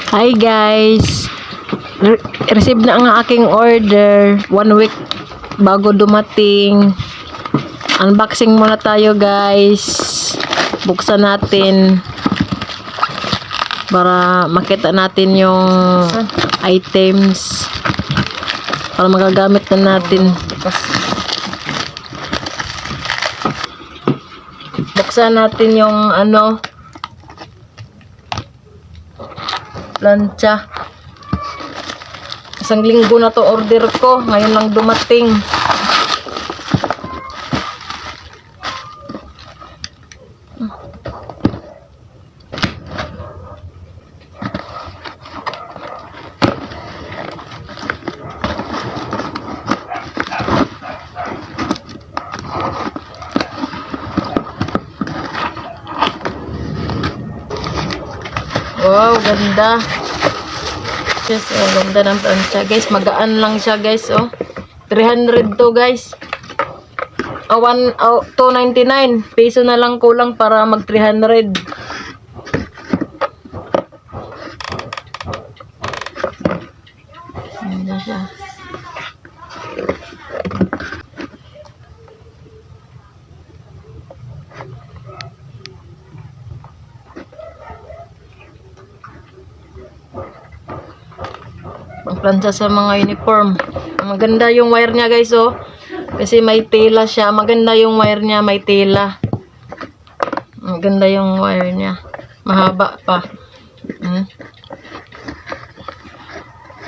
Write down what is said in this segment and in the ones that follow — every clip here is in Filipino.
Hi guys, receive na ang aking order 1 week bago dumating. Unboxing muna tayo guys. Buksan natin para makita natin yung items para magagamit na natin. Buksan natin yung plancha. Isang linggo na to order ko, ngayon lang dumating. Wow, ganda. Yes, ganda ng plancha guys. Magaan lang siya guys, 300 to guys. 299 peso na lang kulang para mag 300. Ganda siya. Pangplancha sa mga uniform. Maganda yung wire niya guys, kasi may tela siya. Maganda yung wire niya, may tela. Maganda yung wire niya. Mahaba pa.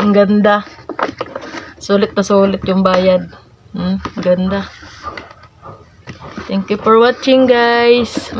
Ang ganda. Sulit na sulit yung bayad. Ganda. Thank you for watching guys.